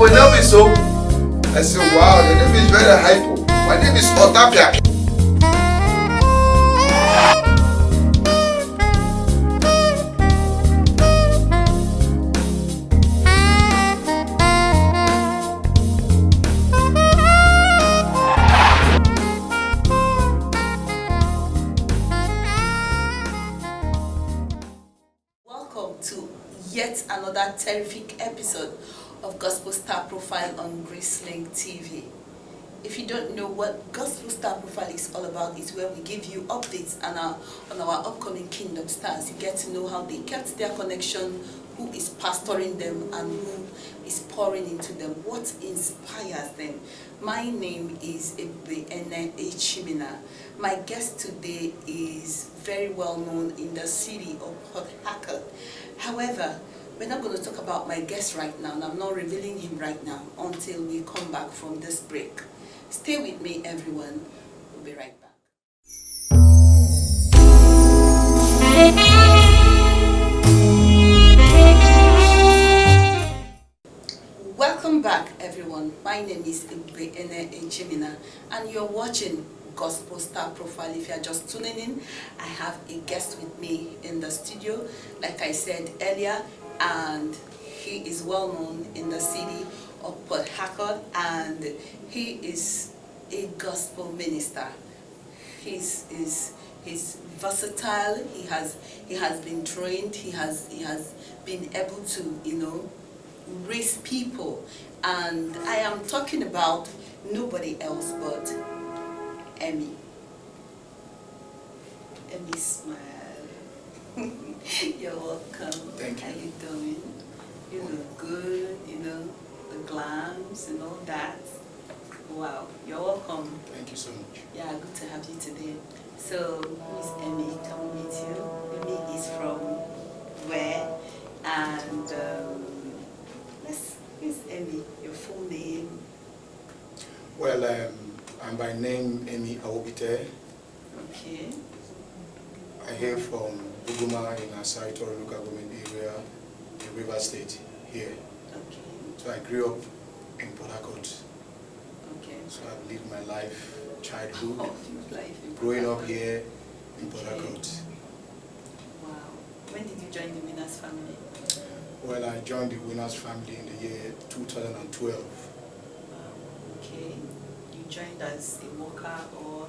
your name is so? I said, wow, your name is very hypo. My name is Otapia. Welcome to yet another terrific episode of Gospel Star Profile on Gracelink TV. If you don't know what Gospel Star Profile is all about, it's where we give you updates on our upcoming Kingdom Stars. You get to know how they kept their connection, who is pastoring them, and who is pouring into them, what inspires them. My name is Ebubechi. My guest today is very well known in the city of Port Harcourt. However, we're not going to talk about my guest right now, and I'm not revealing him right now until we come back from this break. Stay with me, everyone. We'll be right back. Welcome back, everyone. My name is Ebubechi, and you're watching Gospel Star Profile. If you're just tuning in, I have a guest with me in the studio, like I said earlier, and he is well known in the city of Port Harcourt, and he is a gospel minister. He's versatile. He has been trained. He has been able to raise people, and I am talking about nobody else but Emmy. Emmy, smile. You're welcome. Thank you. How you doing? You look good, the glams and all that. Wow, you're welcome. Thank you so much. Yeah, good to have you today. So, who is Emmy? Come meet you. Emmy is from where? And who's Emmy? Your full name? Well, I'm by name Emmy Grace. Okay. I hail from Buguma in Asaitor local government area in River State here. Okay. So I grew up in Port Harcourt. Okay. So I've lived my life, childhood, Life in growing Port up Harcourt. here in Port Okay. Harcourt. Wow. When did you join the Winners family? Well, I joined the Winners family in the year 2012. Wow. Okay. You joined as a worker, or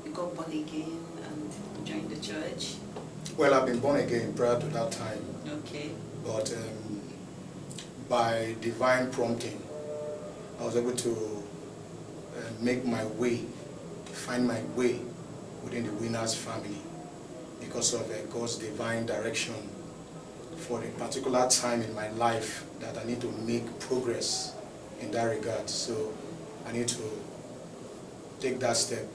you got born again and joined the church? Well, I've been born again prior to that time. Okay. But by divine prompting, I was able to make my way, find my way within the Winners family because of God's divine direction for a particular time in my life that I need to make progress in that regard. So I need to take that step.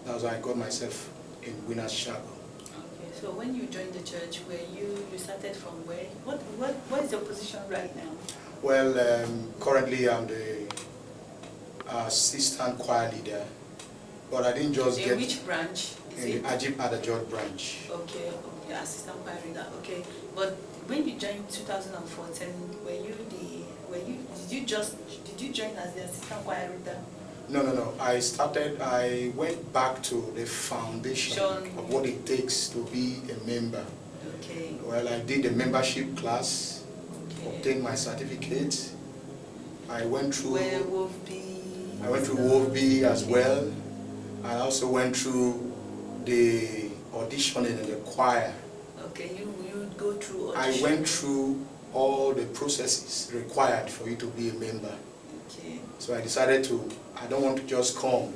That's why I got myself in Winners Chapel. Okay. So when you joined the church, you started from where? What is your position right now? Well, currently I'm the assistant choir leader, but I didn't just get... In which branch is in it? the Ajib Adajot branch. Okay, assistant choir leader. Okay, but when you joined 2014, did you join as the assistant choir leader? No. I went back to the foundation of what it takes to be a member. Okay. Well, I did a membership class, Okay. obtained my certificate. I went through WOFB as well. I also went through the auditioning in the choir. Okay, you go through I audition. went through all the processes required for you to be a member. Okay. So I decided I don't want to just come.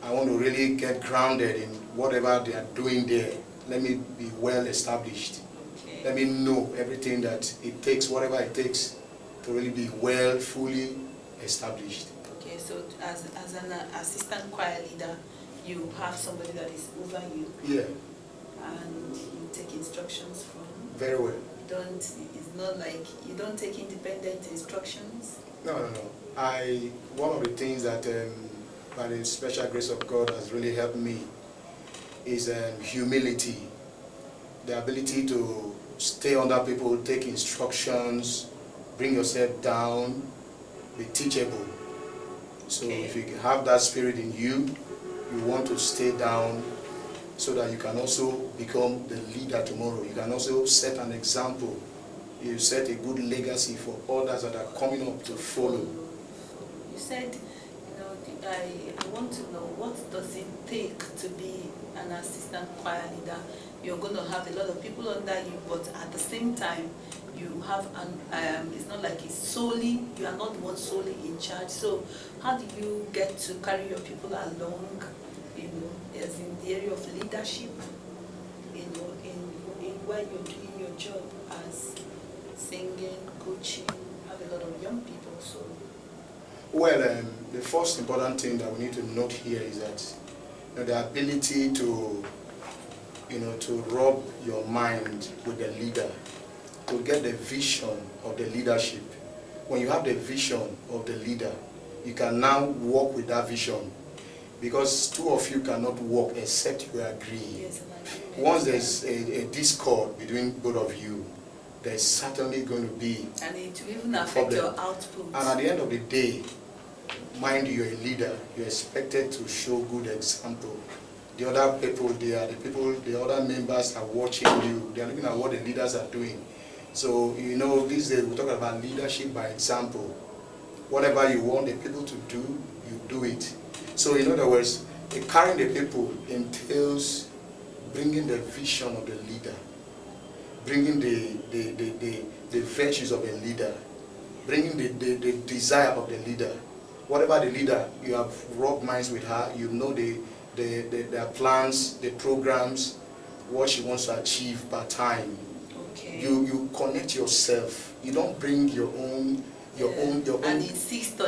I want to really get grounded in whatever they are doing there. Let me be well established. Okay. Let me know everything that it takes, whatever it takes, to really be well, fully established. Okay, so as an assistant choir leader, you have somebody that is over you. Yeah. And you take instructions from. Very well. It's not like you don't take independent instructions. No. One of the things that by the special grace of God has really helped me is humility. The ability to stay under people, take instructions, bring yourself down, be teachable. So Okay. if you have that spirit in you, you want to stay down so that you can also become the leader tomorrow. You can also set an example. You set a good legacy for others that are coming up to follow. You said, I want to know, what does it take to be an assistant choir leader? You're going to have a lot of people under you, but at the same time, you have it's not like it's solely, you are not the one solely in charge. So how do you get to carry your people along, as in the area of leadership, in while you're doing your job as singing, coaching, have a lot of young people, so. Well, the first important thing that we need to note here is that the ability to, to rub your mind with the leader, to get the vision of the leadership. When you have the vision of the leader, you can now walk with that vision, because two of you cannot walk except you agree. Yes, Once there's a discord between both of you, there's certainly going to be and it will even affect your output. And at the end of the day, mind you, you're a leader, you're expected to show good example. The other people, the other members are watching you, they're looking at what the leaders are doing. So, these days we talk about leadership by example. Whatever you want the people to do, you do it. So in other words, carrying the people entails bringing the vision of the leader, bringing the virtues of the leader, bringing the desire of the leader. Whatever the leader, you have rubbed minds with her, their plans, the programs, what she wants to achieve per time. Okay. You connect yourself. You don't bring your own and insist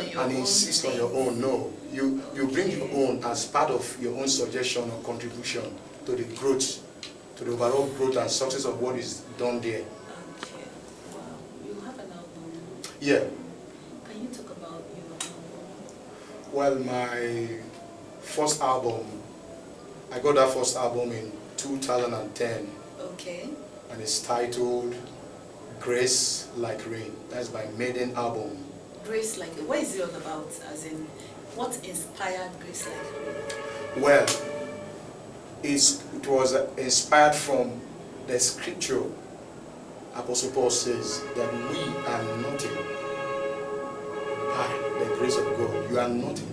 on your own. No, you bring your own as part of your own suggestion or contribution to the growth, to the overall growth and success of what is done there. Okay. Wow. You have an album. Yeah. Can you talk about your album? Well, my first album, I got that first album in 2010. Okay. And it's titled Grace Like Rain. That's my maiden album. Grace Like Rain. What is it all about? As in, what inspired Grace Like Rain? Well, it was inspired from the scripture. Apostle Paul says that we are nothing by the grace of God. You are nothing.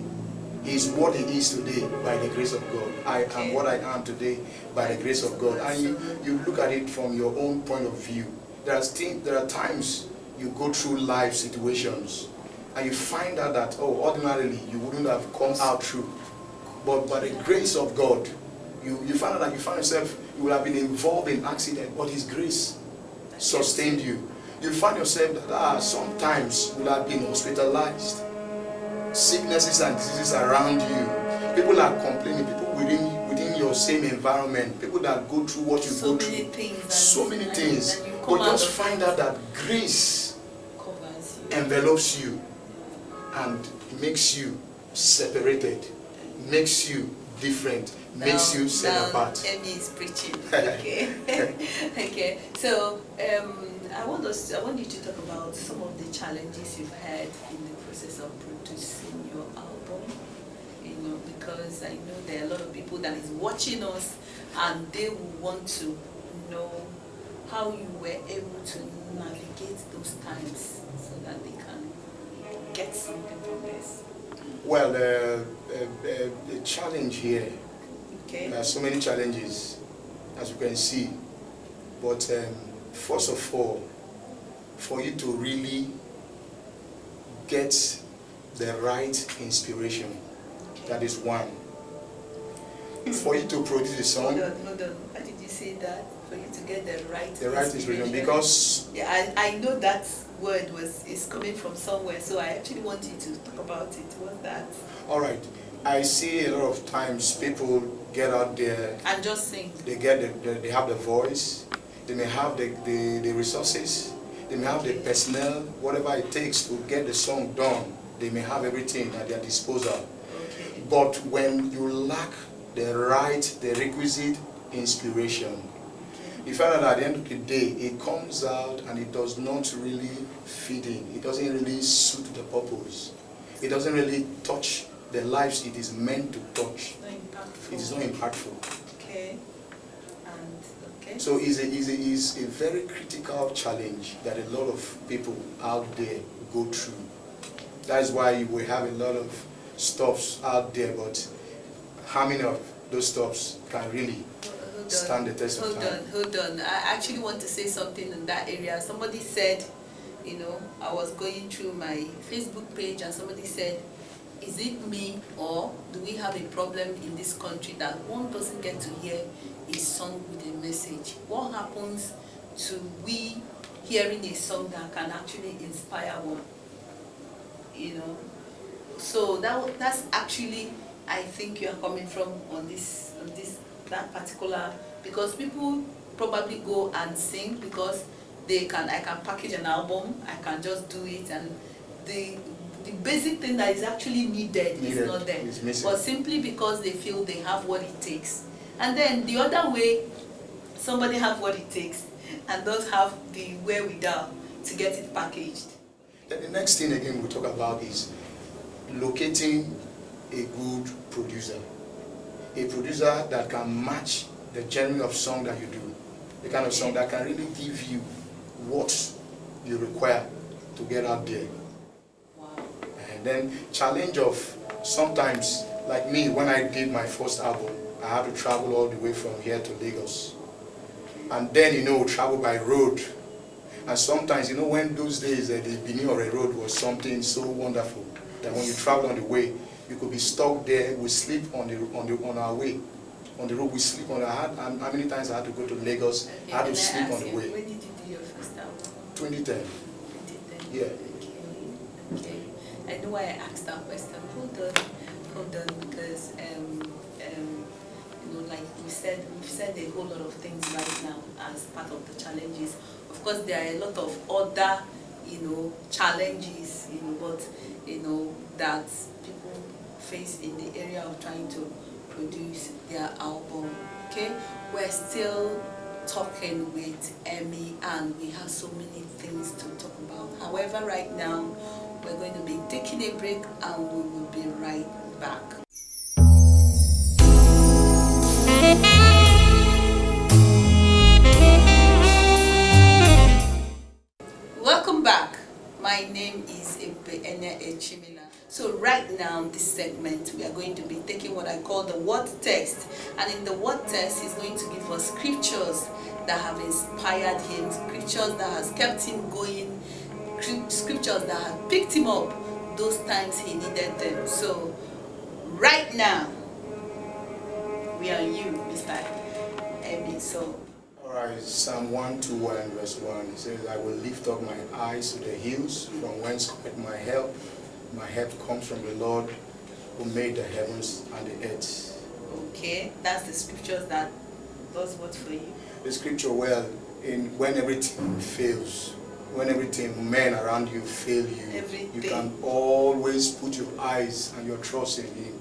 He is what he is today by the grace of God. I am what I am today by the grace of God. And you look at it from your own point of view. There are times you go through life situations and you find out that, ordinarily you wouldn't have come out through. But by the grace of God, you find out that you find yourself, you would have been involved in accident, but his grace sustained you. You find yourself that sometimes you would have been hospitalized. Sicknesses and diseases around you. People are complaining, people within your same environment, people that go through what you go through. So many things. But just find out that grace envelops you and makes you separated, makes you different, makes you set apart. Emmy is preaching. Okay. Okay. So I want you to talk about some of the challenges you've had in the process of producing your album. Because I know there are a lot of people that is watching us, and they will want to know how you were able to navigate those times so that they can get something from this. Well, the challenge here, okay. There are so many challenges, as you can see. But first of all, for you to really get the right inspiration, that is one. For you to produce a song. Hold on. Why did you say that? For you to get the right inspiration, because I know that word is coming from somewhere, so I actually want you to talk about it. What's that? All right. I see a lot of times people get out there and just sing. They have the voice, they may have the resources, they may have the personnel, whatever it takes to get the song done. They may have everything at their disposal. Okay. But when you lack the requisite inspiration, you find out at the end of the day, it comes out and it does not really fit in. It doesn't really suit the purpose. It doesn't really touch the lives it is meant to touch. Not impactful. It is not impactful. Okay. And okay. So it's a very critical challenge that a lot of people out there go through. That is why we have a lot of stops out there, but how many of those stops can really stand the test of time? Hold on. I actually want to say something in that area. Somebody said, I was going through my Facebook page and somebody said, is it me or do we have a problem in this country that one doesn't get to hear a song with a message? What happens to we hearing a song that can actually inspire one? So that's actually, I think you are coming from on that particular, because people probably go and sing because I can package an album, I can just do it, and the basic thing that is actually needed is not there, but simply because they feel they have what it takes. And then the other way, somebody have what it takes and does have the wherewithal to get it packaged. Then the next thing again we'll talk about is locating a good producer. A producer that can match the genre of song that you do. The kind of song that can really give you what you require to get out there. Wow. And then challenge of sometimes, like me, when I did my first album, I had to travel all the way from here to Lagos. And then, travel by road. And sometimes, when those days the beginning of a road was something so wonderful that when you travel on the way, you could be stuck there. We sleep on our way. On the road, we sleep on how many times I had to go to Lagos, Okay, I had to sleep on the way. When did you do your first album? 2010. 2010. Yeah. Okay. I know why I asked that question. Hold on, because like we've said a whole lot of things right now as part of the challenges. Of course, there are a lot of other, challenges, but that people face in the area of trying to produce their album. Okay, we're still talking with Emmy and we have so many things to talk about. However, right now we're going to be taking a break and we will be right back. Welcome back. My name is Ebubechi. So right now, this segment, we are going to be taking what I call the word test. And in the word test, he's going to give us scriptures that have inspired him, scriptures that has kept him going, scriptures that have picked him up those times he needed them. So right now, we are you, Mr. Emmy. So. Alright, Psalm 121 verse 1, it says, I will lift up my eyes to the hills, from whence cometh my help. My help comes from the Lord who made the heavens and the earth. Okay, that's the scriptures that does what for you? The scripture, when everything fails, when men around you fail you, you can always put your eyes and your trust in Him.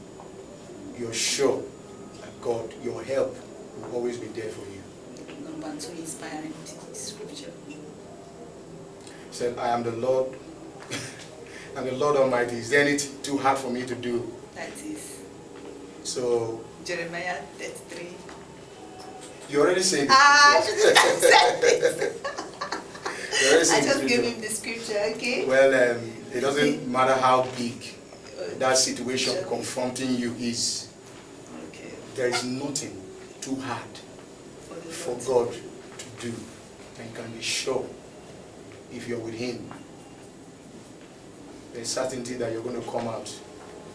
You're sure that God, your help, will always be there for you. Number 2, inspiring scripture. He said, I am the Lord, and the Lord Almighty. Is there anything too hard for me to do? That is. So. Jeremiah 33. You already said it. I should have said it. I just gave him the scripture, okay? Well, it doesn't matter how big that situation confronting you is. Okay. There is nothing too hard for God to do. And you can be sure, if you're with Him, there's certainty that you're going to come out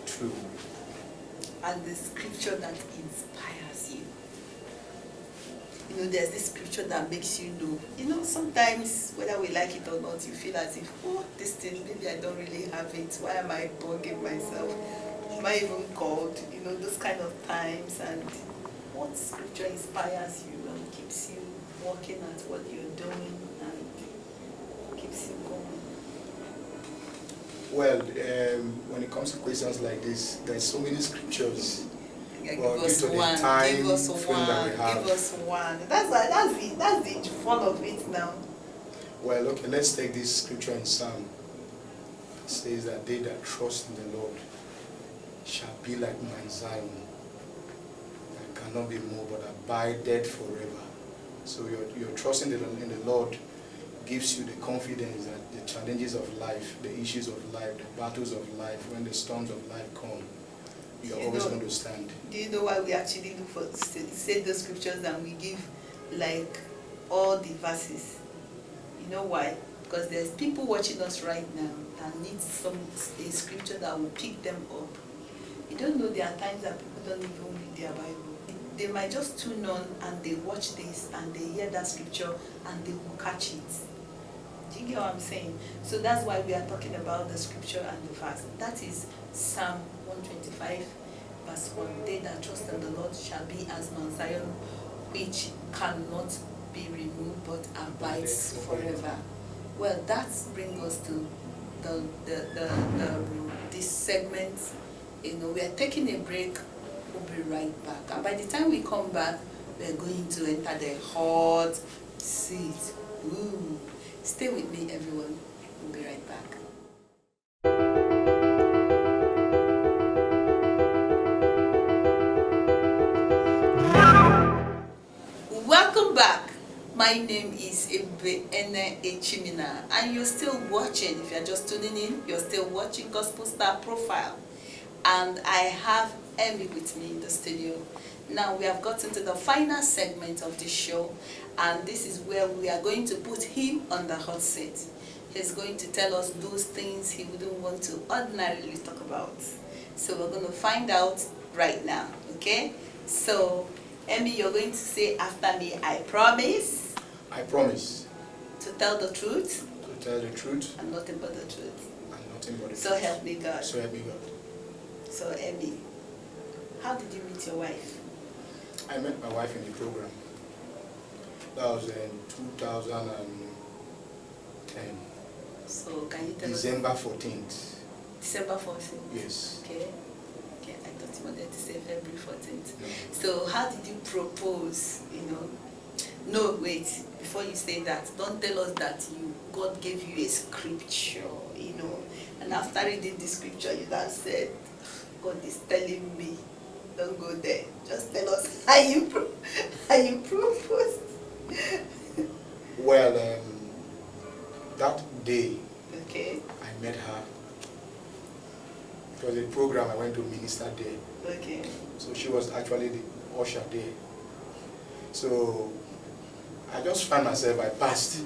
true. And the scripture that inspires you. There's this scripture that makes you know. Sometimes, whether we like it or not, you feel as if, this thing, maybe I don't really have it. Why am I bugging myself? Am I even called? Those kind of times. And what scripture inspires you and keeps you working at what you're doing and keeps you going? Well, when it comes to questions like this, there's so many scriptures Yeah, Well, give us due to the one. time Give us frame that we one. have. Give us one. That's the fun of it now. Well, okay, let's take this scripture in Psalm. It says that they that trust in the Lord shall be like Mount Zion, that cannot be moved but abideth forever. So your trust in the Lord gives you the confidence that the challenges of life, the issues of life, the battles of life, when the storms of life come, you're always going to stand. Do you know why we actually look for say the scriptures and we give like all the verses? You know why? Because there's people watching us right now that need a scripture that will pick them up. You don't know there are times that people don't even read their Bible. They might just tune on and they watch this and they hear that scripture and they will catch it. Do you get what I'm saying? So that's why we are talking about the scripture and the verse. That is Psalm 125 verse 1. They that trust in the Lord shall be as Mount Zion, which cannot be removed but abides forever. Well, that brings us to this segment. You know, we are taking a break. We'll be right back. And by the time we come back, we're going to enter the hot seat. Ooh. Stay with me, everyone. We'll be right back. Welcome back. My name is Ebubechi, and you're still watching. If you're just tuning in, you're still watching Gospel Star Profile. And I have Emmy with me in the studio. Now we have gotten to the final segment of the show, and this is where we are going to put him on the hot seat. He's going to tell us those things he wouldn't want to ordinarily talk about. So we're going to find out right now, okay? So, Emmy, you're going to say after me, I promise. I promise. To tell the truth. To tell the truth. And nothing but the truth. And nothing but the truth. So help me God. So help me God. So, Emmy, how did you meet your wife? I met my wife in the program. That was in 2010. So can you tell December us? 14th. December 14th? Yes. Okay. Okay, I thought you wanted to say February 14th. No. So how did you propose, you know? No, wait, before you say that, don't tell us that God gave you a scripture, you know, and after reading the scripture, you then said, God is telling me, don't go there. Just tell us how you proposed. Well, that day, Okay. I met her. It was a program I went to minister there. Okay. So she was actually the usher there. So I just found myself, I passed.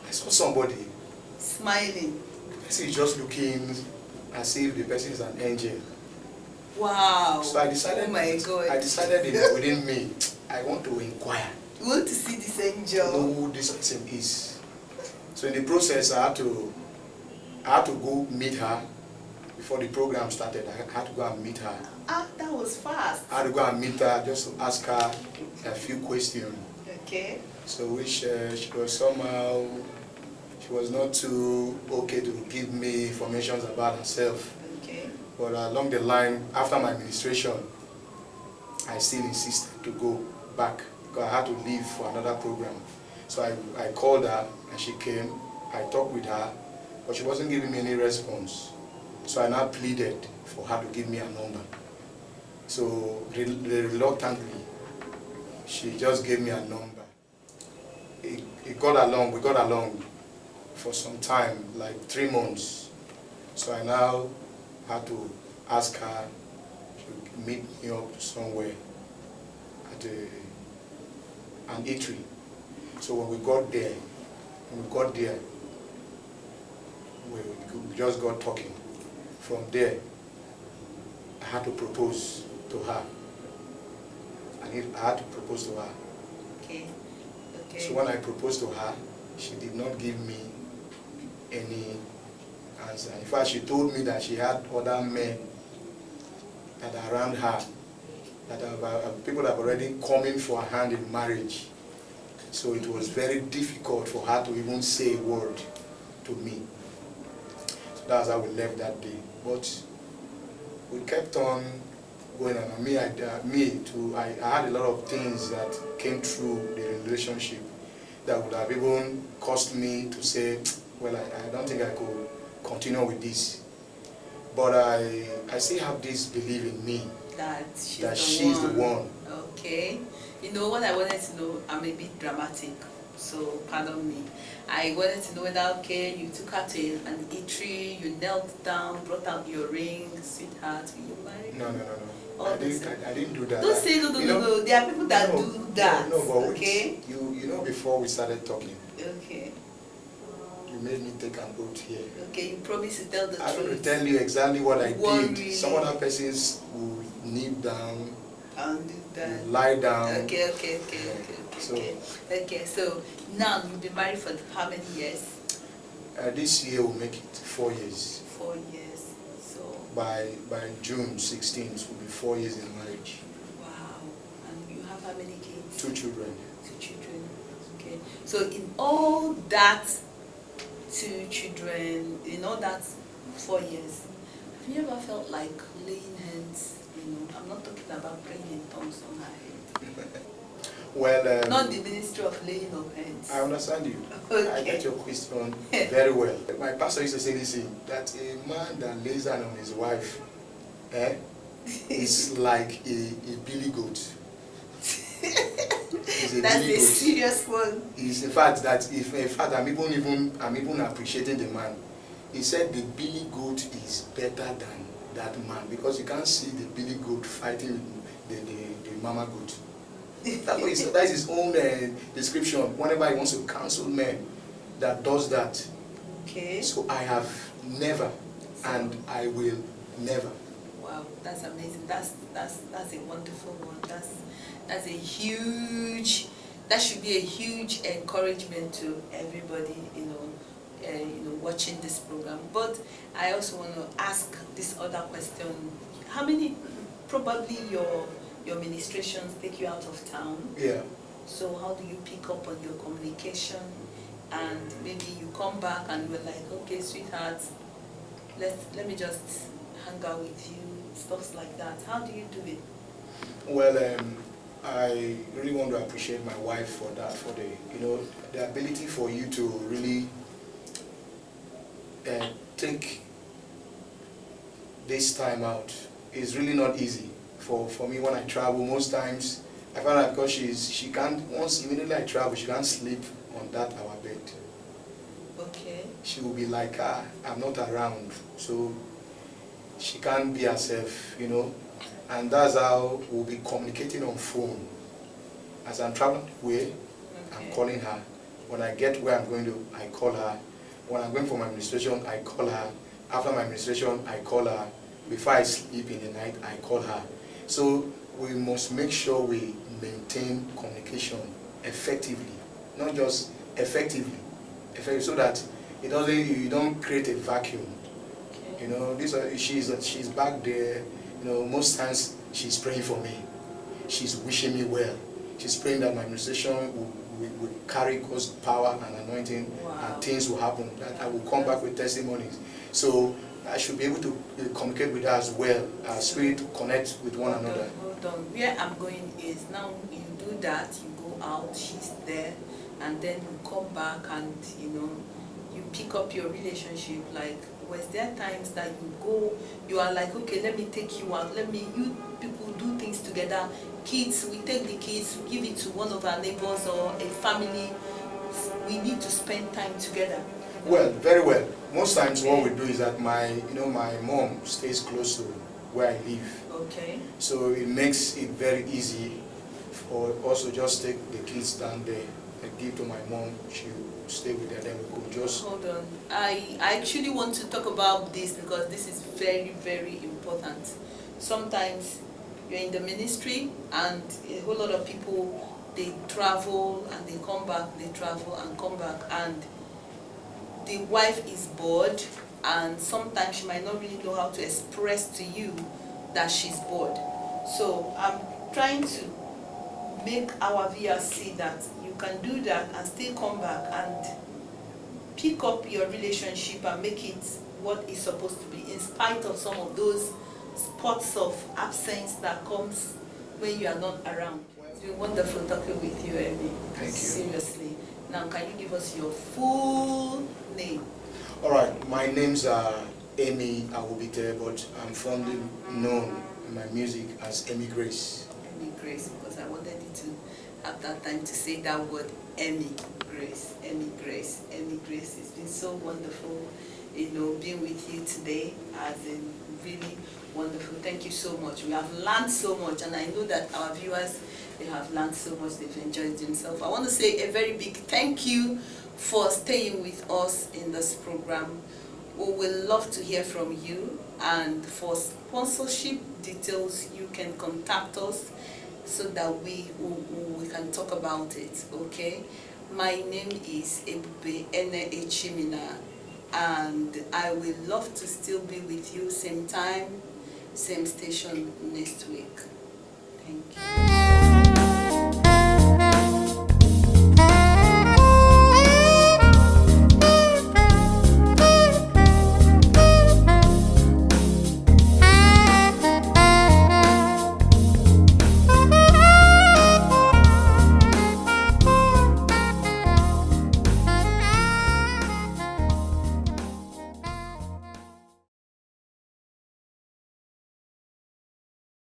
I saw somebody. Smiling. The person is just looking as if the person is an angel. Wow. So I decided, oh my God. I decided that within me, I want to inquire. You want to see this angel? To know who this person is. So in the process, I had to go meet her before the program started. I had to go and meet her. Ah, that was fast. I had to go and meet her just to ask her a few questions. Okay. So which she was somehow, she was not too okay to give me information about herself. Okay. But along the line, after my administration, I still insisted to go back because I had to leave for another program. So I called her and she came. I talked with her, but she wasn't giving me any response. So I now pleaded for her to give me a number. So reluctantly, she just gave me a number. We got along for some time, like 3 months. So I now had to ask her to meet me up somewhere at an eatery. So when we got there, we just got talking. From there, I had to propose to her. I had to propose to her. Okay. Okay. So when I proposed to her, she did not give me any answer. In fact, she told me that she had other men that are around her, that are people that have already come in for her hand in marriage. So it was very difficult for her to even say a word to me. So that's how we left that day. But we kept on going on. I had a lot of things that came through the relationship that would have even caused me to say, well, I don't think I could continue with this. But I still have this belief in me that she's the one. Okay. You know what I wanted to know, I'm a bit dramatic, so pardon me. I wanted to know whether, okay, you took her to an eatery, you knelt down, brought out your ring, sweetheart, will you marry me? No. I didn't do that. Don't say no. There are people that do that. No, but okay? You know, before we started talking, okay, you made me take an oath here. Okay, you promised to tell the truth. I'm going to tell you exactly what I did. Really? Some other persons will kneel down, and do that. lie down. Okay. So now you've been married for how many years? This year will make it 4 years. 4 years. So by June 16th will be 4 years in marriage. Wow. And you have how many kids? 2 children. 2 children. Okay. So in all that 2 children, in all that 4 years, have you ever felt like laying hands? You know, I'm not talking about praying in tongues on her head. Well, not the ministry of laying of hands. I understand you. Okay. I get your question very well. My pastor used to say this thing, that a man that lays hand on his wife is like a billy goat. That's a serious one. Is in fact I'm even appreciating the man. He said the billy goat is better than that man because you can't see the billy goat fighting the mama goat. That's his own description whenever he wants to counsel men that does that. Okay. So I have never and I will never. Wow, that's amazing. That's a wonderful one. That's a huge. That should be a huge encouragement to everybody, watching this program. But I also want to ask this other question: how many, probably your ministrations take you out of town? Yeah. So how do you pick up on your communication? And maybe you come back and we're like, okay, sweetheart, let me just hang out with you, stuff like that. How do you do it? Well, I really want to appreciate my wife for that, for the ability for you to really take this time out is really not easy. For me, when I travel, most times I find out because she can't, once immediately I travel, she can't sleep on that our bed. Okay. She will be like, I'm not around, so she can't be herself, and that's how we'll be communicating on phone. As I'm traveling away, okay, I'm calling her. When I get where I'm going to, I call her. When I'm going for my administration, I call her. After my administration, I call her. Before I sleep in the night, I call her. So we must make sure we maintain communication effectively, not just effectively, so that you don't create a vacuum. Okay. She's back there. Most times she's praying for me. She's wishing me well. She's praying that my administration will carry God's power and anointing. Wow. And things will happen. That I will come back with testimonies. So I should be able to communicate with her as well. Our spirit to connect with one another. Hold on. Where I'm going is now you do that, you go out, she's there, and then you come back and you pick up your relationship. Like, was there times that you are like, okay, let me take you out, you people do things together. Kids, we take the kids, we give it to one of our neighbors or a family. We need to spend time together. Well, very well. Most times what we do is that my mom stays close to where I live. Okay. So it makes it very easy for us to just take the kids down there and give to my mom. She'll stay with them, then we could just... Hold on. I actually want to talk about this because this is very, very important. Sometimes you're in the ministry and a whole lot of people, they travel and they come back, they travel and come back, and the wife is bored, and sometimes she might not really know how to express to you that she's bored. So I'm trying to make our viewers see that you can do that and still come back and pick up your relationship and make it what it's supposed to be, in spite of some of those spots of absence that comes when you are not around. It's been wonderful talking with you, Emmy. Thank you. Seriously. Now, can you give us your full name? All right, my name's Emmy Ebubechi, but I'm fondly known in my music as Emmy Grace. Emmy Grace, because I wanted you to have that time to say that word, Emmy Grace, Emmy Grace, Emmy Grace. It's been so wonderful, being with you today. Has been really wonderful. Thank you so much. We have learned so much, and I know that our viewers, they have learned so much. They've enjoyed themselves. I want to say a very big thank you for staying with us in this program. We will love to hear from you, and for sponsorship details, you can contact us so that we can talk about it. Okay, my name is Ebubechi, and I will love to still be with you same time, same station next week. Thank you.